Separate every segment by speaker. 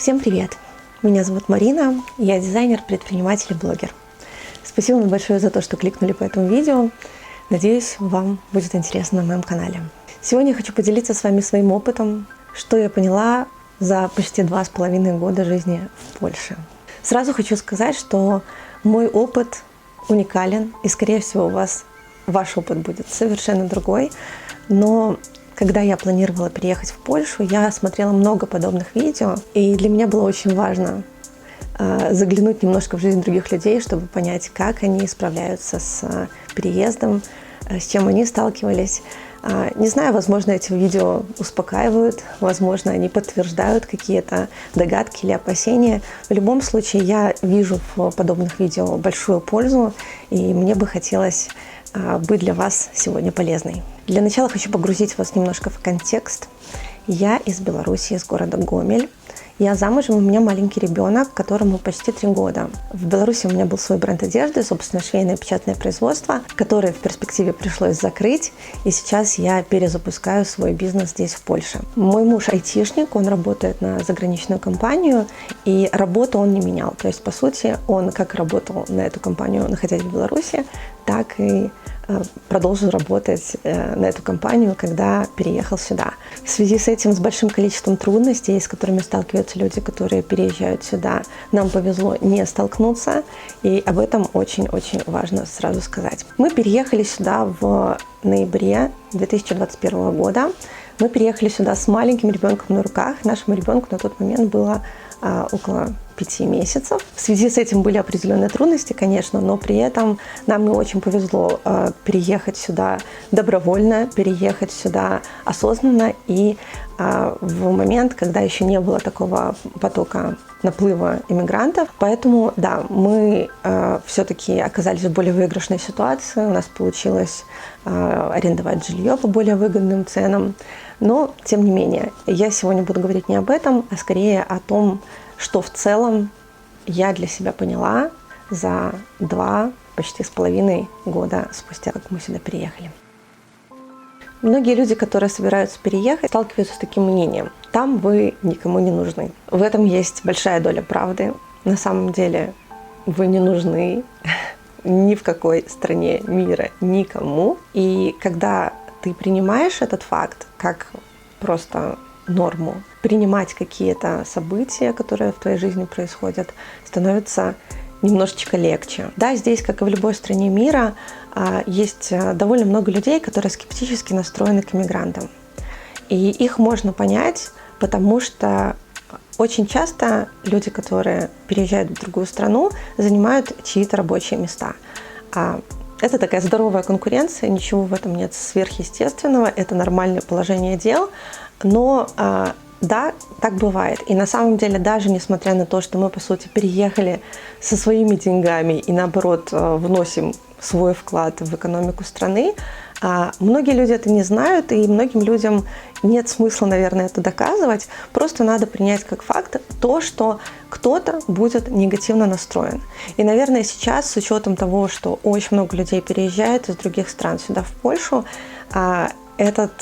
Speaker 1: Всем привет! Меня зовут Марина, я дизайнер, предприниматель и блогер. Спасибо вам большое за то, что кликнули по этому видео. Надеюсь, вам будет интересно на моем канале. Сегодня я хочу поделиться с вами своим опытом, что я поняла за почти 2,5 года жизни в Польше. Сразу хочу сказать, что мой опыт уникален, и, скорее всего, ваш опыт будет совершенно другой. Но когда я планировала переехать в Польшу, я смотрела много подобных видео, и для меня было очень важно заглянуть немножко в жизнь других людей, чтобы понять, как они справляются с переездом, с чем они сталкивались. Не знаю, возможно, эти видео успокаивают, возможно, они подтверждают какие-то догадки или опасения. В любом случае, я вижу в подобных видео большую пользу, и мне бы хотелось быть для вас сегодня полезной. Для начала хочу погрузить вас немножко в контекст. Я из Беларуси, из города Гомель. Я замужем, у меня маленький ребенок, которому почти 3 года. В Беларуси у меня был свой бренд одежды, собственно, швейное печатное производство, которое в перспективе пришлось закрыть, и сейчас я перезапускаю свой бизнес здесь, в Польше. Мой муж айтишник, он работает на заграничную компанию, и работу он не менял. То есть, по сути, он как работал на эту компанию, находясь в Беларуси, так и продолжил работать на эту компанию, когда переехал сюда. В связи с этим, с большим количеством трудностей, с которыми сталкиваются люди, которые переезжают сюда, нам повезло не столкнуться, и об этом очень-очень важно сразу сказать. Мы переехали сюда в ноябре 2021 года. Мы переехали сюда с маленьким ребенком на руках. Нашему ребенку на тот момент было около 5 месяцев. В связи с этим были определенные трудности, конечно, но при этом нам не очень повезло переехать сюда добровольно, переехать сюда осознанно и в момент, когда еще не было такого потока наплыва иммигрантов. Поэтому, да, мы все-таки оказались в более выигрышной ситуации. У нас получилось арендовать жилье по более выгодным ценам. Но, тем не менее, я сегодня буду говорить не об этом, а скорее о том, что в целом я для себя поняла за 2 почти с половиной года спустя, как мы сюда переехали. Многие люди, которые собираются переехать, сталкиваются с таким мнением: там вы никому не нужны. В этом есть большая доля правды. На самом деле вы не нужны ни в какой стране мира никому. И когда ты принимаешь этот факт как просто норму, принимать какие-то события, которые в твоей жизни происходят, становится немножечко легче. Да, здесь, как и в любой стране мира, есть довольно много людей, которые скептически настроены к иммигрантам. И их можно понять, потому что очень часто люди, которые переезжают в другую страну, занимают чьи-то рабочие места. Это такая здоровая конкуренция, ничего в этом нет сверхъестественного, это нормальное положение дел, но да, так бывает. И на самом деле, даже несмотря на то, что мы, по сути, переехали со своими деньгами и, наоборот, вносим свой вклад в экономику страны, многие люди это не знают, и многим людям нет смысла, наверное, это доказывать. Просто надо принять как факт то, что кто-то будет негативно настроен. И, наверное, сейчас, с учетом того, что очень много людей переезжает из других стран сюда, в Польшу, этот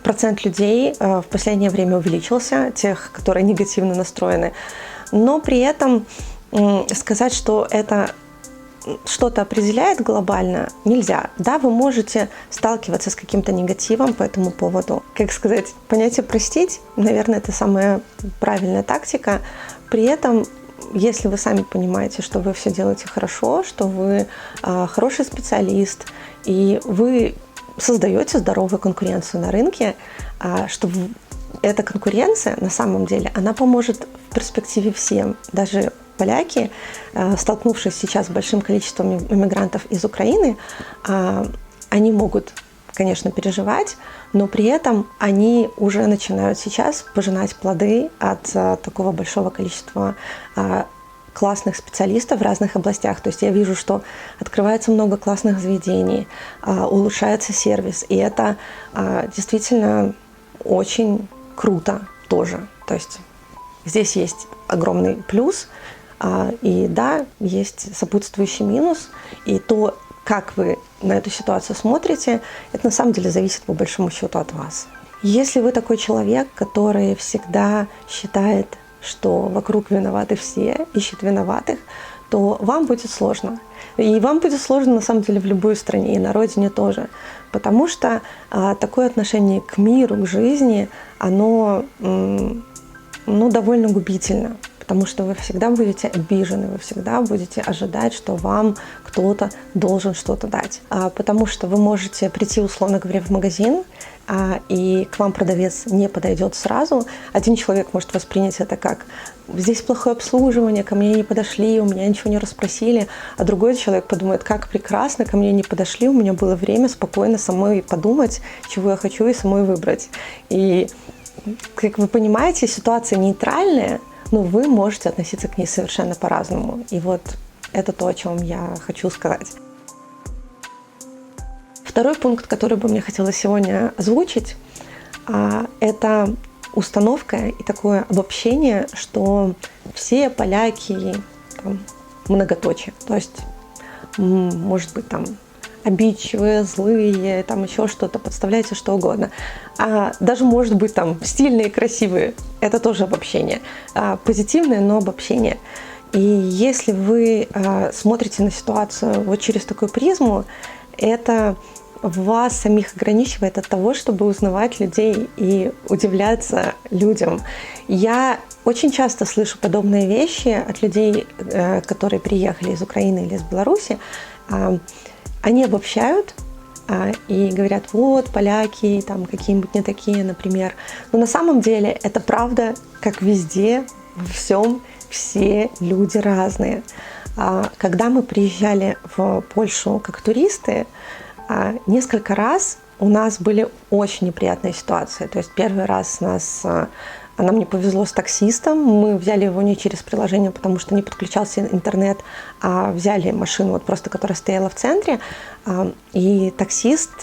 Speaker 1: процент людей в последнее время увеличился, тех, которые негативно настроены. Но при этом сказать, что это что-то определяет глобально, нельзя. Да, вы можете сталкиваться с каким-то негативом по этому поводу. Как сказать, понятие «простить», наверное, это самая правильная тактика. При этом, если вы сами понимаете, что вы все делаете хорошо, что вы хороший специалист, и вы создаете здоровую конкуренцию на рынке, что эта конкуренция, на самом деле, она поможет в перспективе всем. Даже поляки, столкнувшись сейчас с большим количеством иммигрантов из Украины, они могут, конечно, переживать, но при этом они уже начинают сейчас пожинать плоды от такого большого количества классных специалистов в разных областях. То есть я вижу, что открывается много классных заведений, улучшается сервис, и это действительно очень круто тоже. То есть здесь есть огромный плюс, и да, есть сопутствующий минус, и то, как вы на эту ситуацию смотрите, это на самом деле зависит по большому счету от вас. Если вы такой человек, который всегда считает что вокруг виноваты все, ищет виноватых, то вам будет сложно. И вам будет сложно, на самом деле, в любой стране, и на родине тоже. Потому что такое отношение к миру, к жизни, оно довольно губительно. Потому что вы всегда будете обижены, вы всегда будете ожидать, что вам кто-то должен что-то дать. Потому что вы можете прийти, условно говоря, в магазин, и к вам продавец не подойдет сразу. Один человек может воспринять это как: здесь плохое обслуживание, ко мне не подошли, у меня ничего не расспросили. А другой человек подумает: как прекрасно, ко мне не подошли, у меня было время спокойно самой подумать, чего я хочу, и самой выбрать. И, как вы понимаете, ситуация нейтральная, но вы можете относиться к ней совершенно по-разному. И вот это то, о чем я хочу сказать. Второй пункт, который бы мне хотелось сегодня озвучить, это установка и такое обобщение, что все поляки там, многоточие. То есть, может быть, там обидчивые, злые, там еще что-то, подставляйте что угодно. Даже, может быть, там стильные, красивые. Это тоже обобщение. Позитивное, но обобщение. И если вы смотрите на ситуацию вот через такую призму, это вас самих ограничивает от того, чтобы узнавать людей и удивляться людям. Я очень часто слышу подобные вещи от людей, которые приехали из Украины или из Беларуси. Они обобщают и говорят: вот, поляки там какие-нибудь не такие, например. Но на самом деле это правда, как везде, во всем, все люди разные. Когда мы приезжали в Польшу как туристы, несколько раз у нас были очень неприятные ситуации. То есть первый раз нам не повезло с таксистом, мы взяли его не через приложение, потому что не подключался интернет, а взяли машину, вот просто, которая стояла в центре, и таксист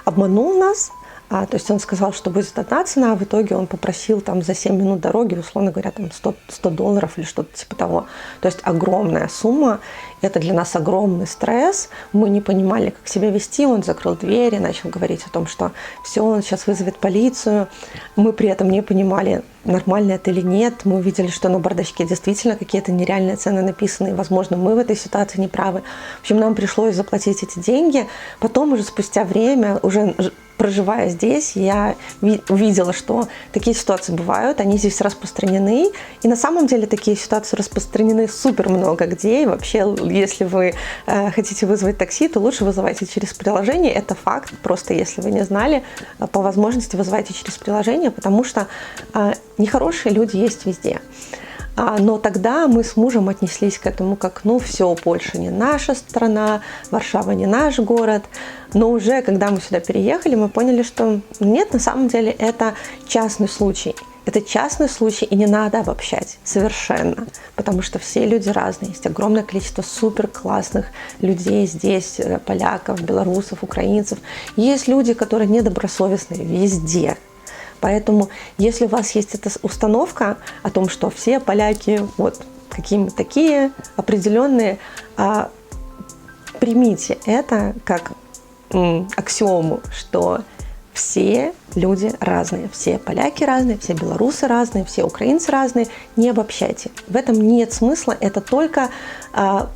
Speaker 1: обманул нас. То есть он сказал, что будет одна цена, а в итоге он попросил там за 7 минут дороги, условно говоря, там $100 или что-то типа того. То есть огромная сумма. Это для нас огромный стресс. Мы не понимали, как себя вести. Он закрыл двери, начал говорить о том, что все, он сейчас вызовет полицию. Мы при этом не понимали, нормально это или нет. Мы увидели, что на бардачке действительно какие-то нереальные цены написаны. И, возможно, мы в этой ситуации не правы. В общем, нам пришлось заплатить эти деньги. Потом уже спустя время, уже проживая здесь, я увидела, что такие ситуации бывают, они здесь распространены. И на самом деле такие ситуации распространены супер много где. И вообще, если вы хотите вызвать такси, то лучше вызывайте через приложение. Это факт. Просто если вы не знали, по возможности вызывайте через приложение, потому что нехорошие люди есть везде. Но тогда мы с мужем отнеслись к этому как: ну все, Польша не наша страна, Варшава не наш город. Но уже когда мы сюда переехали, мы поняли, что нет, на самом деле это частный случай. Это частный случай, и не надо обобщать совершенно, потому что все люди разные. Есть огромное количество супер классных людей здесь, поляков, белорусов, украинцев. Есть люди, которые недобросовестные везде. Поэтому, если у вас есть эта установка о том, что все поляки вот какие-то такие определенные, примите это как аксиому, что все люди разные, все поляки разные, все белорусы разные, все украинцы разные, не обобщайте. В этом нет смысла, это только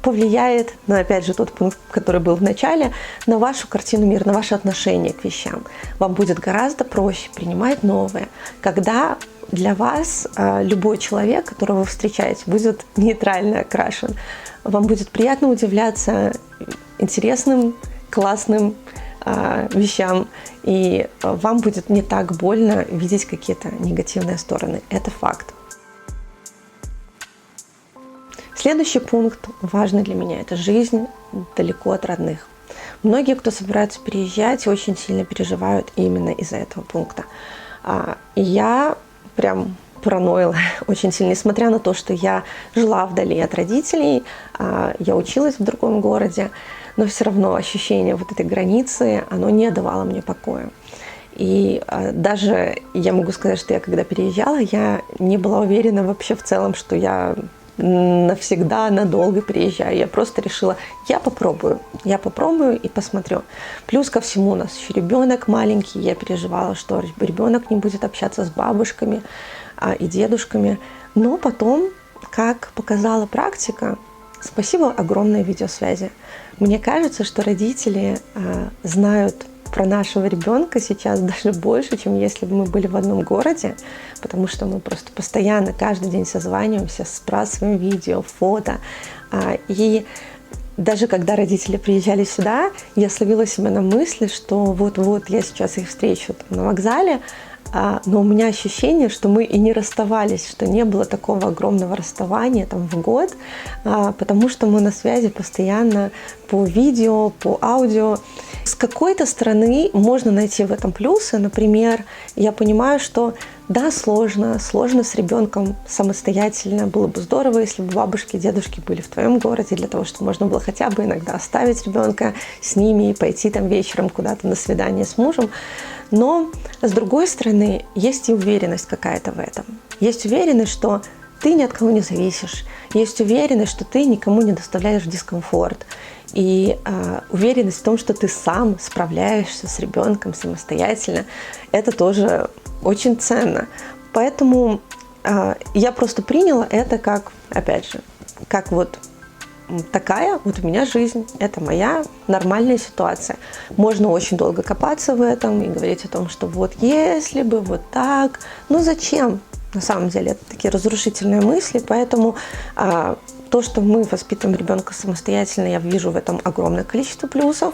Speaker 1: повлияет на, опять же, тот пункт, который был в начале, на вашу картину мира, на ваше отношение к вещам. Вам будет гораздо проще принимать новое, когда для вас любой человек, которого вы встречаете, будет нейтрально окрашен. Вам будет приятно удивляться интересным, классным вещам, и вам будет не так больно видеть какие-то негативные стороны. Это факт. Следующий пункт важный для меня – это жизнь далеко от родных. Многие, кто собираются переезжать, очень сильно переживают именно из-за этого пункта. И я прям параноила очень сильно, несмотря на то, что я жила вдали от родителей, я училась в другом городе, но все равно ощущение вот этой границы, оно не давало мне покоя. И даже я могу сказать, что я когда переезжала, я не была уверена вообще в целом, что я навсегда, надолго переезжаю. Я просто решила, я попробую и посмотрю. Плюс ко всему у нас еще ребенок маленький, я переживала, что ребенок не будет общаться с бабушками и дедушками. Но потом, как показала практика, спасибо огромной видеосвязи. Мне кажется, что родители знают про нашего ребенка сейчас даже больше, чем если бы мы были в одном городе, потому что мы просто постоянно каждый день созваниваемся, сбрасываем видео, фото. И даже когда родители приезжали сюда, я словила себя на мысли, что вот-вот я сейчас их встречу там на вокзале, но у меня ощущение, что мы и не расставались, что не было такого огромного расставания там в год, потому что мы на связи постоянно по видео, по аудио. С какой-то стороны можно найти в этом плюсы. Например, я понимаю, что да, сложно с ребенком самостоятельно. Было бы здорово, если бы бабушки и дедушки были в твоем городе, для того, чтобы можно было хотя бы иногда оставить ребенка с ними и пойти там вечером куда-то на свидание с мужем. Но, с другой стороны, есть и уверенность какая-то в этом. Есть уверенность, что ты ни от кого не зависишь. Есть уверенность, что ты никому не доставляешь дискомфорт. И уверенность в том, что ты сам справляешься с ребенком самостоятельно, это тоже очень ценно. Поэтому я просто приняла это как, опять же, как вот такая вот у меня жизнь, это моя нормальная ситуация. Можно очень долго копаться в этом и говорить о том, что вот если бы, вот так, ну зачем? На самом деле это такие разрушительные мысли, поэтому то, что мы воспитываем ребенка самостоятельно, я вижу в этом огромное количество плюсов.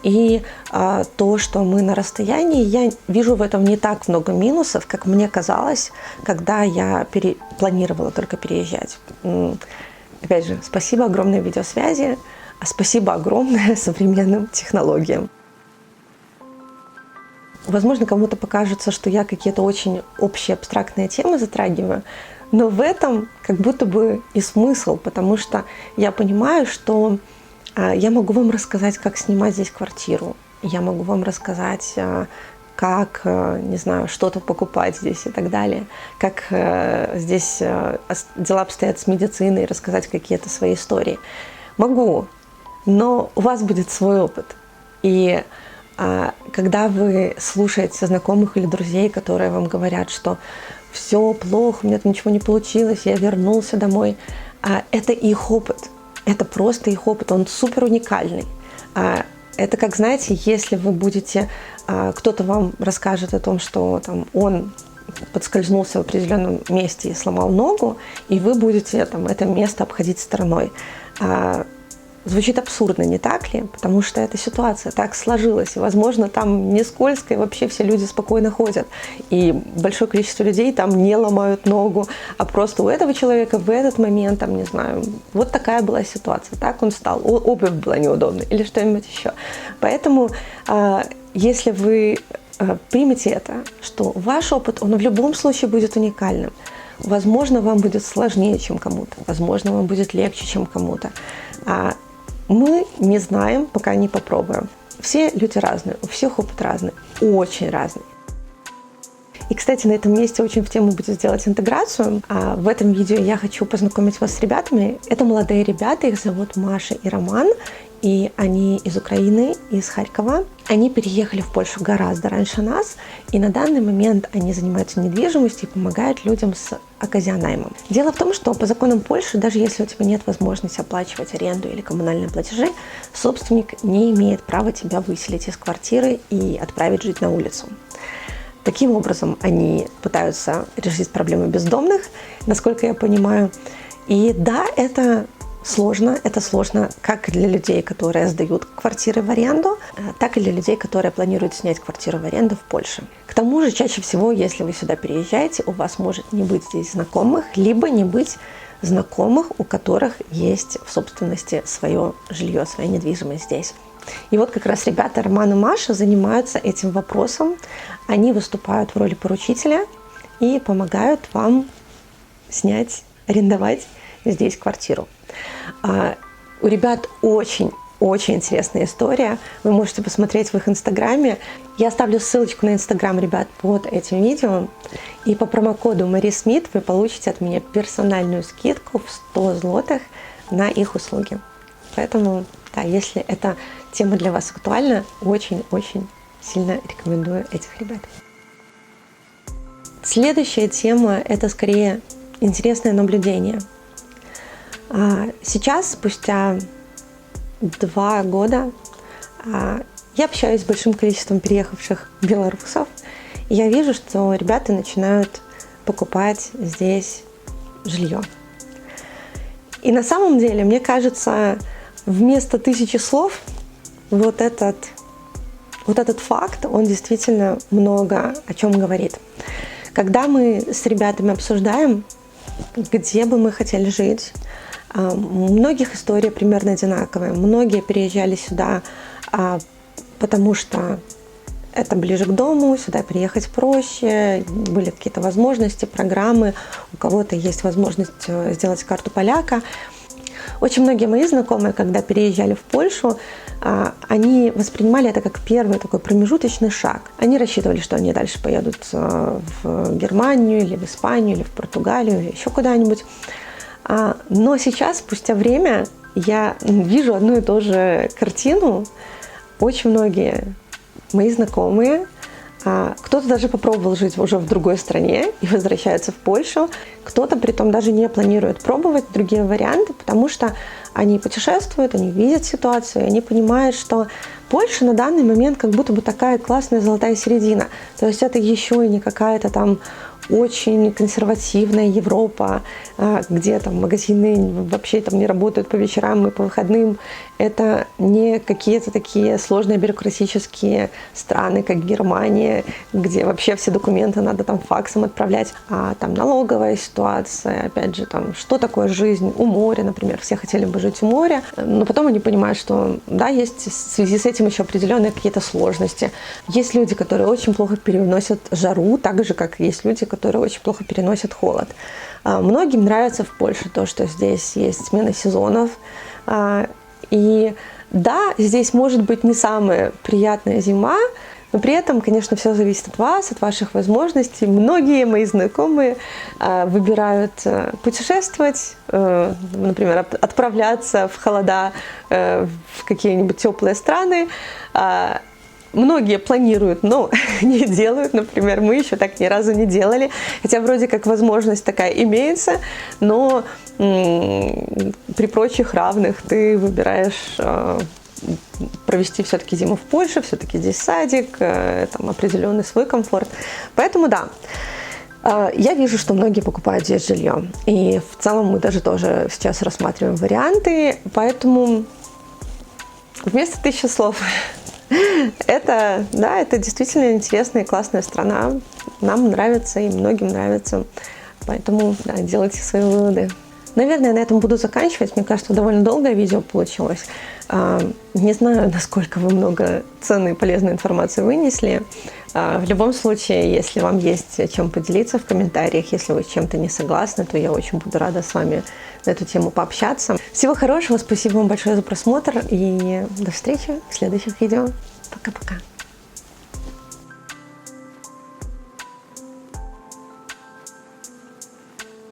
Speaker 1: И то, что мы на расстоянии, я вижу в этом не так много минусов, как мне казалось, когда я планировала только переезжать. Опять же, спасибо огромной видеосвязи, а спасибо огромное современным технологиям. Возможно, кому-то покажется, что я какие-то очень общие абстрактные темы затрагиваю, но в этом как будто бы и смысл, потому что я понимаю, что я могу вам рассказать, как снимать здесь квартиру, я могу вам рассказать, как, не знаю, что-то покупать здесь и так далее, как здесь дела обстоят с медициной, рассказать какие-то свои истории. Могу, но у вас будет свой опыт. И когда вы слушаете знакомых или друзей, которые вам говорят, что все плохо, у меня там ничего не получилось, я вернулся домой, это их опыт. Это просто их опыт, он супер уникальный. Это как, знаете, если вы будете, кто-то вам расскажет о том, что там, он подскользнулся в определенном месте и сломал ногу, и вы будете там, это место обходить стороной. Звучит абсурдно, не так ли? Потому что эта ситуация так сложилась, и, возможно, там не скользко, и вообще все люди спокойно ходят. И большое количество людей там не ломают ногу, а просто у этого человека в этот момент, там, не знаю, вот такая была ситуация, так он встал, обувь была неудобной или что-нибудь еще. Поэтому, если вы примете это, что ваш опыт, он в любом случае будет уникальным. Возможно, вам будет сложнее, чем кому-то, возможно, вам будет легче, чем кому-то. Мы не знаем, пока не попробуем. Все люди разные, у всех опыт разный, очень разный. И, кстати, на этом месте очень в тему будет сделать интеграцию. В этом видео я хочу познакомить вас с ребятами. Это молодые ребята, их зовут Маша и Роман. И они из Украины, из Харькова. Они переехали в Польшу гораздо раньше нас. И на данный момент они занимаются недвижимостью и помогают людям с оказионаймом. Дело в том, что по законам Польши, даже если у тебя нет возможности оплачивать аренду или коммунальные платежи, собственник не имеет права тебя выселить из квартиры и отправить жить на улицу. Таким образом, они пытаются решить проблемы бездомных, насколько я понимаю. И да, это сложно как для людей, которые сдают квартиры в аренду, так и для людей, которые планируют снять квартиру в аренду в Польше. К тому же, чаще всего, если вы сюда переезжаете, у вас может не быть здесь знакомых, либо не быть знакомых, у которых есть в собственности свое жилье, своя недвижимость здесь. И вот как раз ребята Роман и Маша занимаются этим вопросом. Они выступают в роли поручителя и помогают вам снять, арендовать здесь квартиру. У ребят очень интересная история. Вы можете посмотреть в их инстаграме. Я оставлю ссылочку на инстаграм ребят под этим видео. И по промокоду Мари Смит вы получите от меня персональную скидку в 100 злотых на их услуги. Поэтому, да, если эта тема для вас актуальна, очень сильно рекомендую этих ребят. Следующая тема – это скорее интересное наблюдение. Сейчас, спустя 2 года, я общаюсь с большим количеством переехавших белорусов, и я вижу, что ребята начинают покупать здесь жилье. И на самом деле, мне кажется, вместо 1000 слов вот этот факт, он действительно много о чем говорит. Когда мы с ребятами обсуждаем, где бы мы хотели жить, у многих история примерно одинаковая. Многие переезжали сюда, потому что это ближе к дому, сюда приехать проще, были какие-то возможности, программы, у кого-то есть возможность сделать карту поляка. Очень многие мои знакомые, когда переезжали в Польшу, они воспринимали это как первый такой промежуточный шаг. Они рассчитывали, что они дальше поедут в Германию, или в Испанию, или в Португалию, или еще куда-нибудь. Но сейчас, спустя время, я вижу одну и ту же картину. Очень многие мои знакомые, кто-то даже попробовал жить уже в другой стране и возвращается в Польшу, кто-то при том даже не планирует пробовать другие варианты, потому что они путешествуют, они видят ситуацию, они понимают, что Польша на данный момент как будто бы такая классная золотая середина. То есть это еще и не какая-то там очень консервативная Европа, где там магазины вообще там не работают по вечерам и по выходным. Это не какие-то такие сложные бюрократические страны, как Германия, где вообще все документы надо там факсом отправлять. А там налоговая ситуация, опять же, там, что такое жизнь у моря, например. Все хотели бы жить у моря, но потом они понимают, что да, есть в связи с этим еще определенные какие-то сложности. Есть люди, которые очень плохо переносят жару, так же, как есть люди, которые очень плохо переносят холод. Многим нравится в Польше то, что здесь есть смена сезонов. И да, здесь может быть не самая приятная зима, но при этом, конечно, все зависит от вас, от ваших возможностей. Многие мои знакомые выбирают путешествовать, например, отправляться в холода в какие-нибудь теплые страны. Многие планируют, но не делают. Например, мы еще так ни разу не делали. Хотя вроде как возможность такая имеется, но при прочих равных ты выбираешь провести все-таки зиму в Польше, все-таки здесь садик, там определенный свой комфорт. Поэтому да, я вижу, что многие покупают здесь жилье. И в целом мы даже тоже сейчас рассматриваем варианты. Поэтому вместо 1000 слов... Это действительно интересная и классная страна. Нам нравится и многим нравится. Поэтому да, делайте свои выводы. Наверное, на этом буду заканчивать. Мне кажется, довольно долгое видео получилось. Не знаю, насколько вы много ценной и полезной информации вынесли. В любом случае, если вам есть чем поделиться в комментариях, если вы с чем-то не согласны, то я очень буду рада с вами на эту тему пообщаться. Всего хорошего, спасибо вам большое за просмотр и до встречи в следующих видео. Пока-пока.